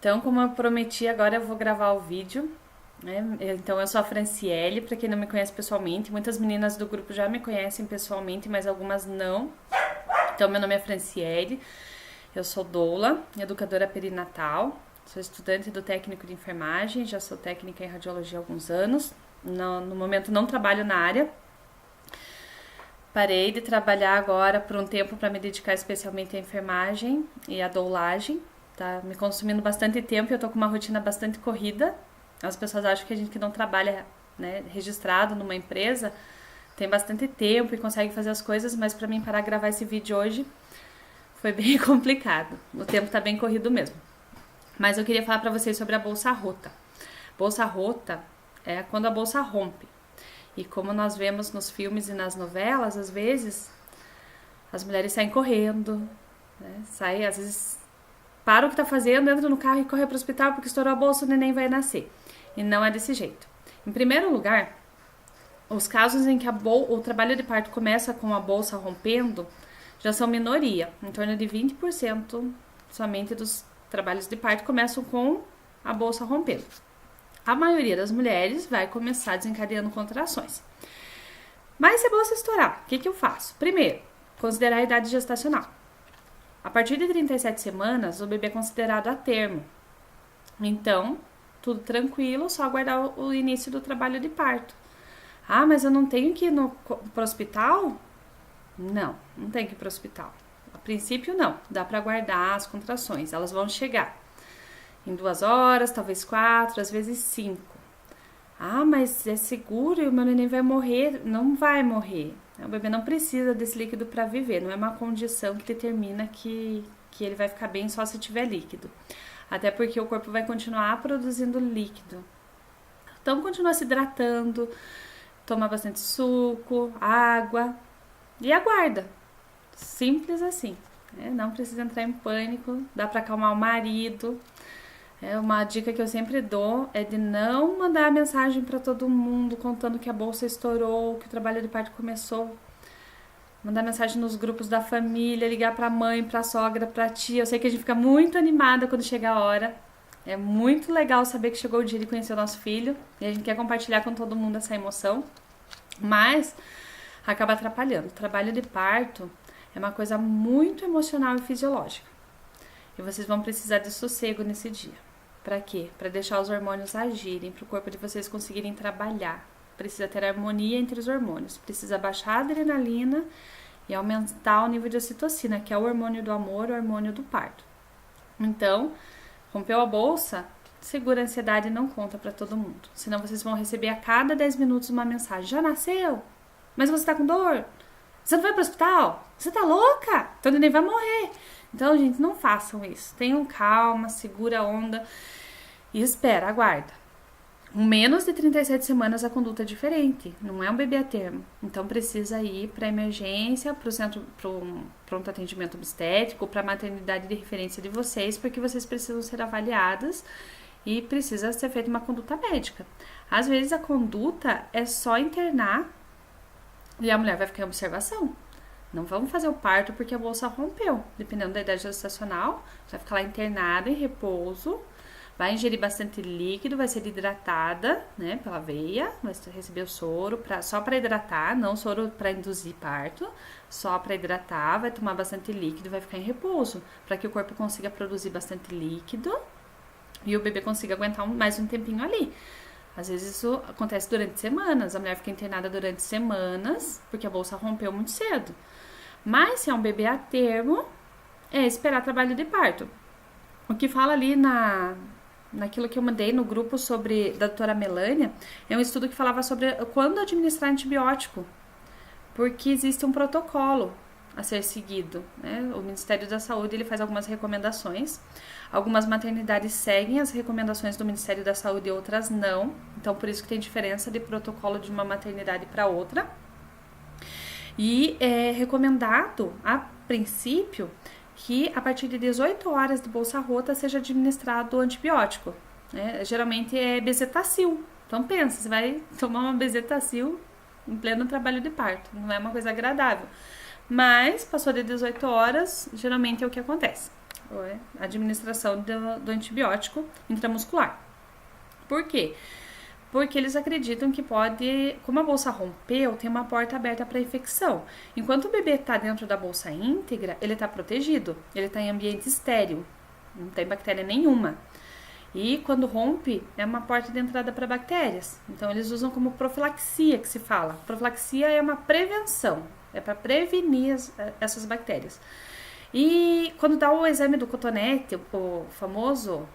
Então, como eu prometi, agora eu vou gravar o vídeo, né? Então, eu sou a Franciele, para quem não me conhece pessoalmente. Muitas meninas do grupo já me conhecem pessoalmente, mas algumas não. Então, meu nome é Franciele, eu sou doula, educadora perinatal, sou estudante do técnico de enfermagem, já sou técnica em radiologia há alguns anos. No momento, não trabalho na área. Parei de trabalhar agora por um tempo para me dedicar especialmente à enfermagem e à doulagem. Tá me consumindo bastante tempo e eu tô com uma rotina bastante corrida. As pessoas acham que a gente que não trabalha, né, registrado numa empresa tem bastante tempo e consegue fazer as coisas, mas para mim parar de gravar esse vídeo hoje foi bem complicado. O tempo tá bem corrido mesmo. Mas eu queria falar para vocês sobre a bolsa rota. Bolsa rota é quando a bolsa rompe. E como nós vemos nos filmes e nas novelas, às vezes as mulheres saem correndo, né? Saem, às vezes para o que tá fazendo, entra no carro e corre para o hospital porque estourou a bolsa, o neném vai nascer. E não é desse jeito. Em primeiro lugar, os casos em que o trabalho de parto começa com a bolsa rompendo já são minoria. Em torno de 20% somente dos trabalhos de parto começam com a bolsa rompendo. A maioria das mulheres vai começar desencadeando contrações. Mas se a bolsa estourar, o que eu faço? Primeiro, considerar a idade gestacional. A partir de 37 semanas, o bebê é considerado a termo. Então, tudo tranquilo, só aguardar o início do trabalho de parto. Ah, mas eu não tenho que ir para o hospital? Não, não tem que ir para o hospital. A princípio, não. Dá para aguardar as contrações, elas vão chegar. Em 2 horas, talvez 4, às vezes 5. Ah, mas é seguro e o meu neném vai morrer? Não vai morrer. O bebê não precisa desse líquido para viver. Não é uma condição que determina que ele vai ficar bem só se tiver líquido. Até porque o corpo vai continuar produzindo líquido. Então, continua se hidratando, toma bastante suco, água e aguarda. Simples assim. Né? Não precisa entrar em pânico. Dá para acalmar o marido. Uma dica que eu sempre dou é de não mandar mensagem para todo mundo contando que a bolsa estourou, que o trabalho de parto começou. Mandar mensagem nos grupos da família, ligar para a mãe, para a sogra, para a tia. Eu sei que a gente fica muito animada quando chega a hora. É muito legal saber que chegou o dia de conhecer o nosso filho e a gente quer compartilhar com todo mundo essa emoção, mas acaba atrapalhando. O trabalho de parto é uma coisa muito emocional e fisiológica. E vocês vão precisar de sossego nesse dia. Para quê? Para deixar os hormônios agirem, para o corpo de vocês conseguirem trabalhar. Precisa ter harmonia entre os hormônios. Precisa baixar a adrenalina e aumentar o nível de ocitocina, que é o hormônio do amor, o hormônio do parto. Então, rompeu a bolsa, segura a ansiedade e não conta para todo mundo. Senão vocês vão receber a cada 10 minutos uma mensagem. Já nasceu? Mas você tá com dor? Você não vai para o hospital? Você tá louca? Então o neném vai morrer. Então, gente, não façam isso. Tenham calma, segura a onda e espera, aguarda. Com menos de 37 semanas a conduta é diferente, não é um bebê a termo. Então precisa ir para emergência, para o centro, para um pronto atendimento obstétrico, para a maternidade de referência de vocês, porque vocês precisam ser avaliadas e precisa ser feita uma conduta médica. Às vezes a conduta é só internar e a mulher vai ficar em observação. Não vamos fazer o parto porque a bolsa rompeu. Dependendo da idade gestacional, vai ficar lá internada em repouso, vai ingerir bastante líquido, vai ser hidratada, né, pela veia, vai receber o soro só para hidratar, não soro para induzir parto, só para hidratar, vai tomar bastante líquido, vai ficar em repouso, para que o corpo consiga produzir bastante líquido e o bebê consiga aguentar mais um tempinho ali. Às vezes isso acontece durante semanas, a mulher fica internada durante semanas, porque a bolsa rompeu muito cedo. Mas se é um bebê a termo, é esperar trabalho de parto. O que fala ali naquilo que eu mandei no grupo da doutora Melânia, é um estudo que falava sobre quando administrar antibiótico, porque existe um protocolo a ser seguido, né? O Ministério da Saúde ele faz algumas recomendações, algumas maternidades seguem as recomendações do Ministério da Saúde e outras não, então por isso que tem diferença de protocolo de uma maternidade para outra. E é recomendado, a princípio, que a partir de 18 horas de bolsa rota seja administrado o antibiótico. Né? Geralmente é bezetacil. Então pensa, você vai tomar uma bezetacil em pleno trabalho de parto. Não é uma coisa agradável. Mas passou de 18 horas, geralmente é o que acontece. a administração do antibiótico intramuscular. Por quê? Porque eles acreditam que pode, como a bolsa rompeu, tem uma porta aberta para infecção. Enquanto o bebê está dentro da bolsa íntegra, ele está protegido, ele está em ambiente estéril, não tem bactéria nenhuma. E quando rompe, é uma porta de entrada para bactérias. Então eles usam como profilaxia, que se fala. Profilaxia é uma prevenção, é para prevenir essas bactérias. E quando dá o exame do cotonete, o famoso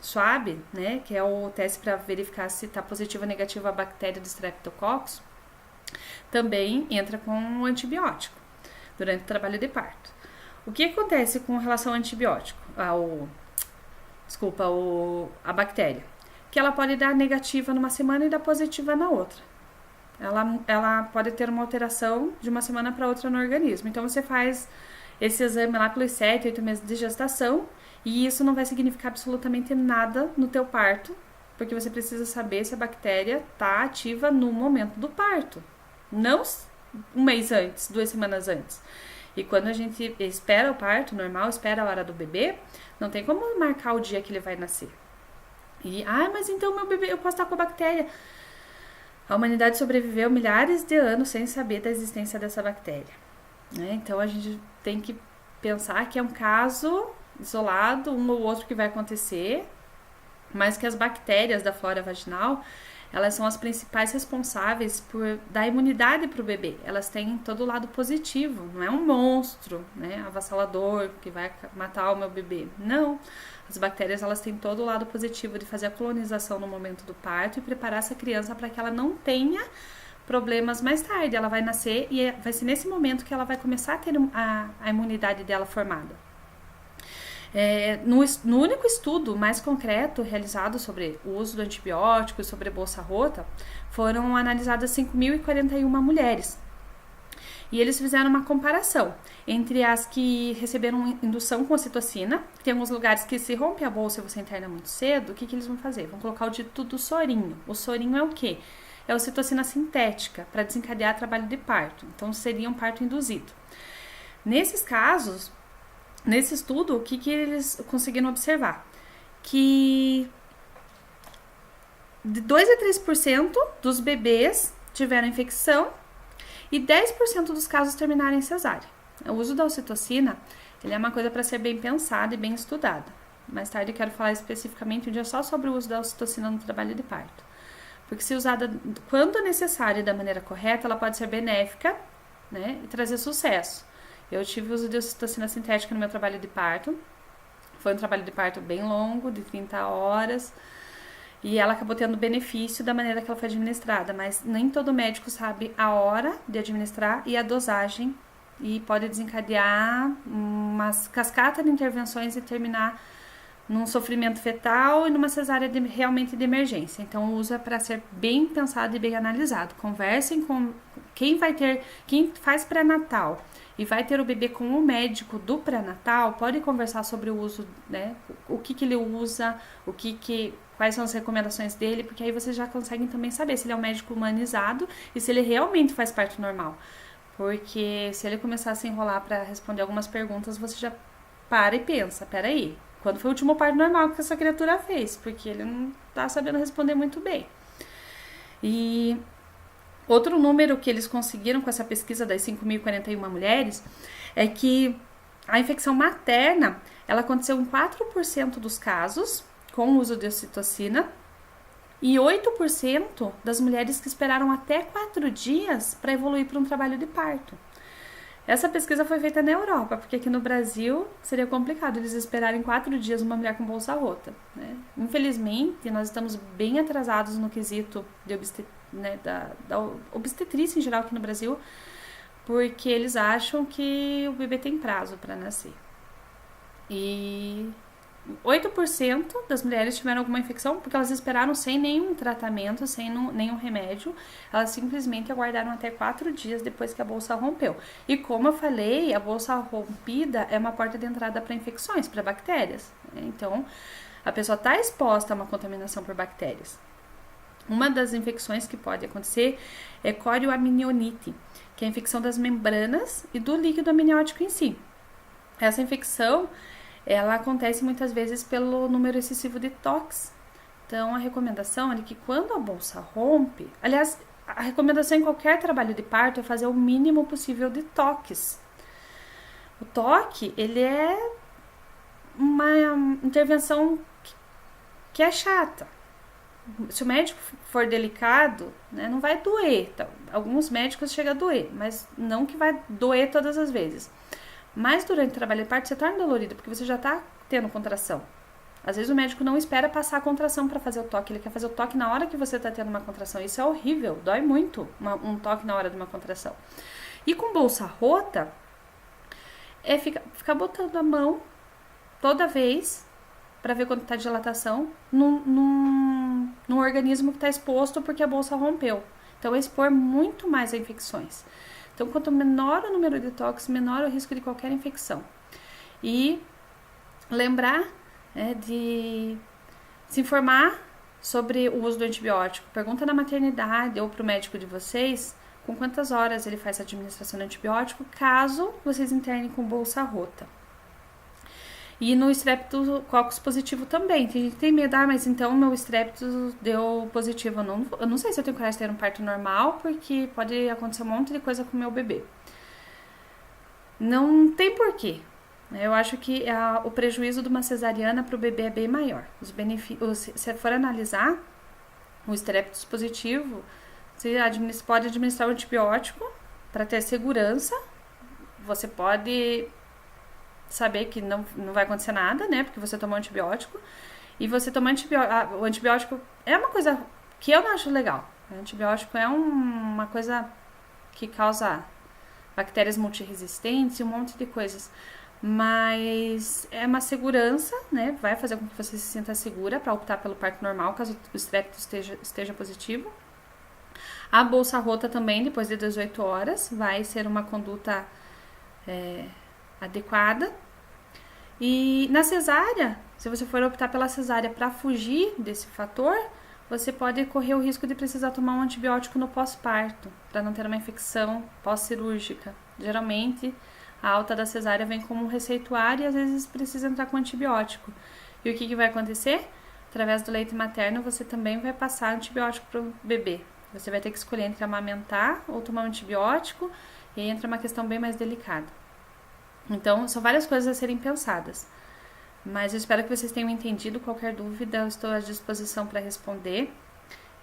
SWAB, né, que é o teste para verificar se está positivo ou negativo a bactéria do Streptococcus, também entra com um antibiótico durante o trabalho de parto. O que acontece com relação ao antibiótico? A bactéria. Que ela pode dar negativa numa semana e dar positiva na outra. Ela pode ter uma alteração de uma semana para outra no organismo. Então você faz esse exame lá pelos 7, 8 meses de gestação, e isso não vai significar absolutamente nada no teu parto, porque você precisa saber se a bactéria está ativa no momento do parto, não um mês antes, 2 semanas antes. E quando a gente espera o parto normal, espera a hora do bebê, não tem como marcar o dia que ele vai nascer. Mas então meu bebê, eu posso estar com a bactéria. A humanidade sobreviveu milhares de anos sem saber da existência dessa bactéria, né? Então a gente tem que pensar que é um caso isolado, um ou outro que vai acontecer, mas que as bactérias da flora vaginal, elas são as principais responsáveis por dar imunidade para o bebê. Elas têm todo o lado positivo, não é um monstro, né, avassalador que vai matar o meu bebê. Não, as bactérias, elas têm todo o lado positivo de fazer a colonização no momento do parto e preparar essa criança para que ela não tenha problemas mais tarde. Ela vai nascer e vai ser nesse momento que ela vai começar a ter a imunidade dela formada. No único estudo mais concreto realizado sobre o uso do antibiótico e sobre a bolsa rota, foram analisadas 5.041 mulheres. E eles fizeram uma comparação entre as que receberam indução com ocitocina. Tem alguns lugares que se rompe a bolsa e você interna muito cedo, o que eles vão fazer? Vão colocar o dito do sorinho. O sorinho é o quê? É a ocitocina sintética, para desencadear trabalho de parto. Então, seria um parto induzido. Nesses casos, nesse estudo, o que eles conseguiram observar? Que de 2 a 3% dos bebês tiveram infecção e 10% dos casos terminaram em cesárea. O uso da ocitocina, ele é uma coisa para ser bem pensada e bem estudada. Mais tarde eu quero falar especificamente um dia só sobre o uso da ocitocina no trabalho de parto. Porque se usada quando necessário e da maneira correta, ela pode ser benéfica, né, e trazer sucesso. Eu tive o uso de ocitocina sintética no meu trabalho de parto. Foi um trabalho de parto bem longo, de 30 horas. E ela acabou tendo benefício da maneira que ela foi administrada. Mas nem todo médico sabe a hora de administrar e a dosagem. E pode desencadear uma cascata de intervenções e terminar num sofrimento fetal e numa cesárea realmente de emergência. Então, o uso é para ser bem pensado e bem analisado. Conversem com quem faz pré-natal e vai ter o bebê com o médico do pré-natal, pode conversar sobre o uso, né? O que ele usa, quais são as recomendações dele, porque aí vocês já conseguem também saber se ele é um médico humanizado e se ele realmente faz parto normal. Porque se ele começar a se enrolar para responder algumas perguntas, você já para e pensa, peraí, quando foi o último parto normal que essa criatura fez? Porque ele não tá sabendo responder muito bem. E outro número que eles conseguiram com essa pesquisa das 5.041 mulheres é que a infecção materna, ela aconteceu em 4% dos casos com o uso de ocitocina e 8% das mulheres que esperaram até 4 dias para evoluir para um trabalho de parto. Essa pesquisa foi feita na Europa, porque aqui no Brasil seria complicado eles esperarem 4 dias uma mulher com bolsa rota, né? Infelizmente, nós estamos bem atrasados no quesito de da obstetrícia em geral aqui no Brasil, porque eles acham que o bebê tem prazo para nascer. E 8% das mulheres tiveram alguma infecção porque elas esperaram sem nenhum tratamento, sem nenhum remédio. Elas simplesmente aguardaram até 4 dias depois que a bolsa rompeu. E como eu falei, a bolsa rompida é uma porta de entrada para infecções, para bactérias. Então, a pessoa está exposta a uma contaminação por bactérias. Uma das infecções que pode acontecer é corioamnionitis, que é a infecção das membranas e do líquido amniótico em si. Essa infecção, ela acontece muitas vezes pelo número excessivo de toques. Então, a recomendação é que quando a bolsa rompe, aliás, a recomendação em qualquer trabalho de parto é fazer o mínimo possível de toques. O toque, ele é uma intervenção que é chata. Se o médico for delicado, né, não vai doer. Tá? Alguns médicos chegam a doer, mas não que vai doer todas as vezes. Mas durante o trabalho de parto você torna dolorido, porque você já está tendo contração. Às vezes o médico não espera passar a contração para fazer o toque, ele quer fazer o toque na hora que você está tendo uma contração. Isso é horrível, dói muito um toque na hora de uma contração. E com bolsa rota, é ficar botando a mão toda vez para ver quanto está de dilatação num organismo que está exposto porque a bolsa rompeu. Então é expor muito mais a infecções. Então quanto menor o número de toques, menor o risco de qualquer infecção. E lembrar de se informar sobre o uso do antibiótico. Pergunta na maternidade ou para o médico de vocês com quantas horas ele faz a administração do antibiótico, caso vocês internem com bolsa rota. E no Streptococcus positivo também. Tem gente que tem medo, mas então meu Streptococcus deu positivo. Eu não sei se eu tenho coragem de ter um parto normal, porque pode acontecer um monte de coisa com o meu bebê. Não tem porquê. Eu acho que o prejuízo de uma cesariana para o bebê é bem maior. Se for analisar o Streptococcus positivo, você pode administrar o antibiótico para ter segurança. Você pode saber que não vai acontecer nada, né? Porque você tomou antibiótico. E você tomar antibiótico. O antibiótico é uma coisa que eu não acho legal. O antibiótico é uma coisa que causa bactérias multiresistentes e um monte de coisas. Mas é uma segurança, né? Vai fazer com que você se sinta segura para optar pelo parto normal, caso o Streptococcus esteja positivo. A bolsa rota também, depois de 18 horas, vai ser uma conduta adequada. E na cesárea, se você for optar pela cesárea para fugir desse fator, você pode correr o risco de precisar tomar um antibiótico no pós-parto, para não ter uma infecção pós-cirúrgica. Geralmente, a alta da cesárea vem como um receituário e às vezes precisa entrar com antibiótico. E o que vai acontecer? Através do leite materno, você também vai passar antibiótico para o bebê. Você vai ter que escolher entre amamentar ou tomar um antibiótico, e aí entra uma questão bem mais delicada. Então, são várias coisas a serem pensadas. Mas eu espero que vocês tenham entendido. Qualquer dúvida, eu estou à disposição para responder.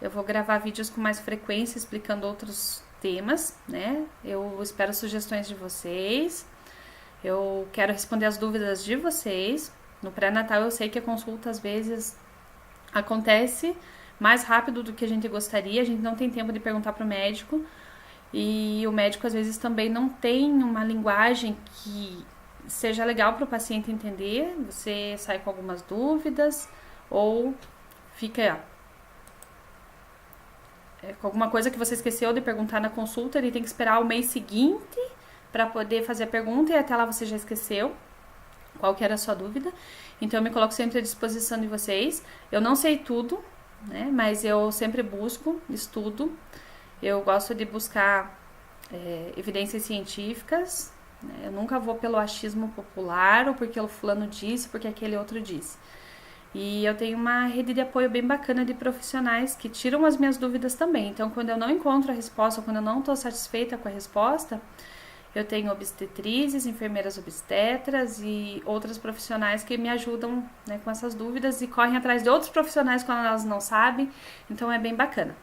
Eu vou gravar vídeos com mais frequência explicando outros temas, né? Eu espero sugestões de vocês. Eu quero responder as dúvidas de vocês. No pré-natal eu sei que a consulta às vezes acontece mais rápido do que a gente gostaria. A gente não tem tempo de perguntar para o médico. E o médico às vezes também não tem uma linguagem que seja legal para o paciente entender. Você sai com algumas dúvidas ou fica com alguma coisa que você esqueceu de perguntar na consulta. Ele tem que esperar o mês seguinte para poder fazer a pergunta e até lá você já esqueceu qual que era a sua dúvida. Então eu me coloco sempre à disposição de vocês. Eu não sei tudo, né? Mas eu sempre busco, estudo. Eu gosto de buscar evidências científicas, né? Eu nunca vou pelo achismo popular ou porque o fulano disse, porque aquele outro disse. E eu tenho uma rede de apoio bem bacana de profissionais que tiram as minhas dúvidas também. Então, quando eu não encontro a resposta, ou quando eu não estou satisfeita com a resposta, eu tenho obstetrizes, enfermeiras obstetras e outras profissionais que me ajudam, né, com essas dúvidas e correm atrás de outros profissionais quando elas não sabem. Então, é bem bacana.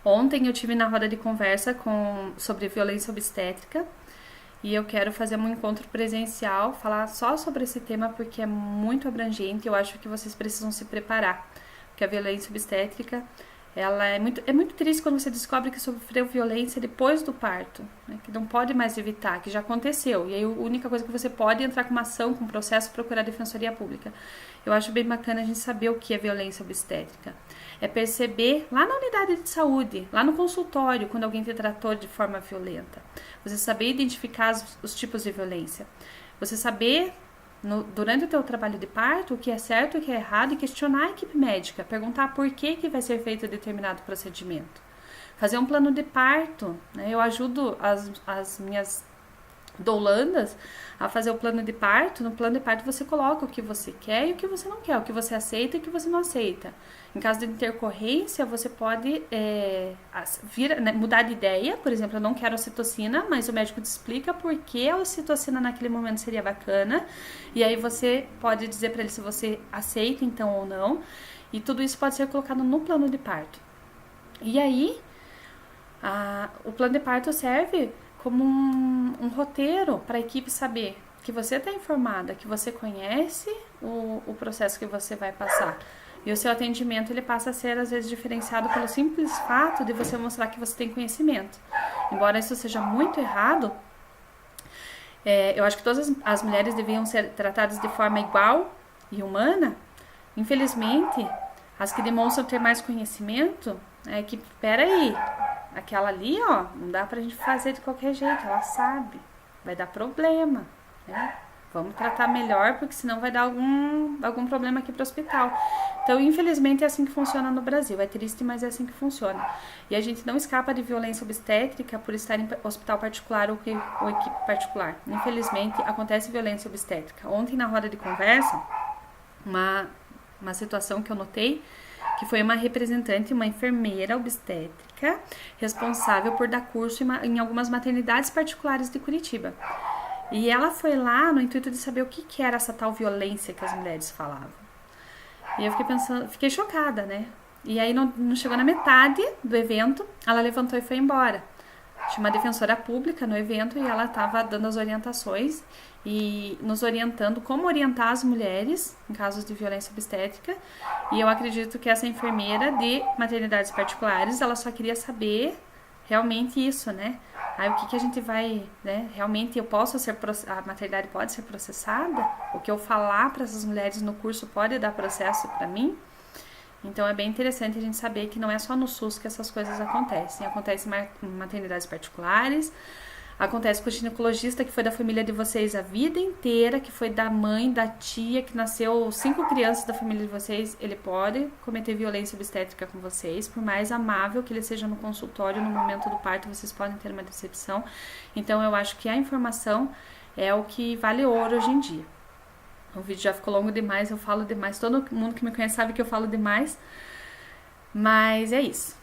Ontem eu tive na roda de conversa sobre violência obstétrica e eu quero fazer um encontro presencial, falar só sobre esse tema porque é muito abrangente. Eu acho que vocês precisam se preparar, porque a violência obstétrica ela é muito triste quando você descobre que sofreu violência depois do parto, né, que não pode mais evitar, que já aconteceu. E aí a única coisa que você pode é entrar com uma ação, com um processo, procurar a defensoria pública. Eu acho bem bacana a gente saber o que é violência obstétrica. É perceber lá na unidade de saúde, lá no consultório, quando alguém te tratou de forma violenta. Você saber identificar os tipos de violência. Você saber, durante o teu trabalho de parto, o que é certo e o que é errado e questionar a equipe médica. Perguntar por que vai ser feito determinado procedimento. Fazer um plano de parto, né? Eu ajudo as minhas doulandas a fazer o plano de parto. No plano de parto você coloca o que você quer e o que você não quer, o que você aceita e o que você não aceita. Em caso de intercorrência, você pode mudar de ideia. Por exemplo, eu não quero ocitocina, mas o médico te explica por que a ocitocina naquele momento seria bacana. E aí você pode dizer para ele se você aceita então ou não. E tudo isso pode ser colocado no plano de parto. E aí, o plano de parto serve como um roteiro para a equipe saber que você está informada, que você conhece o processo que você vai passar. E o seu atendimento ele passa a ser, às vezes, diferenciado pelo simples fato de você mostrar que você tem conhecimento. Embora isso seja muito errado, eu acho que todas as mulheres deviam ser tratadas de forma igual e humana. Infelizmente, as que demonstram ter mais conhecimento, é que, peraí, aquela ali, ó, não dá pra gente fazer de qualquer jeito, ela sabe, vai dar problema, né? Vamos tratar melhor, porque senão vai dar algum problema aqui pro hospital. Então, infelizmente, é assim que funciona no Brasil. É triste, mas é assim que funciona. E a gente não escapa de violência obstétrica por estar em hospital particular ou equipe particular. Infelizmente, acontece violência obstétrica. Ontem, na roda de conversa, uma situação que eu notei, que foi uma representante, uma enfermeira obstétrica, responsável por dar curso em algumas maternidades particulares de Curitiba. E ela foi lá no intuito de saber o que era essa tal violência que as mulheres falavam. E eu fiquei chocada, né? E aí não chegou na metade do evento, ela levantou e foi embora. Tinha uma defensora pública no evento e ela estava dando as orientações e nos orientando como orientar as mulheres em casos de violência obstétrica. E eu acredito que essa enfermeira de maternidades particulares, ela só queria saber realmente isso, né? Aí o que a gente vai, né? Realmente a maternidade pode ser processada? O que eu falar para essas mulheres no curso pode dar processo para mim? Então é bem interessante a gente saber que não é só no SUS que essas coisas acontecem. Acontece em maternidades particulares, acontece com o ginecologista que foi da família de vocês a vida inteira, que foi da mãe, da tia, que nasceu 5 crianças da família de vocês, ele pode cometer violência obstétrica com vocês, por mais amável que ele seja no consultório, no momento do parto, vocês podem ter uma decepção. Então eu acho que a informação é o que vale ouro hoje em dia. O vídeo já ficou longo demais, eu falo demais, todo mundo que me conhece sabe que eu falo demais, mas é isso.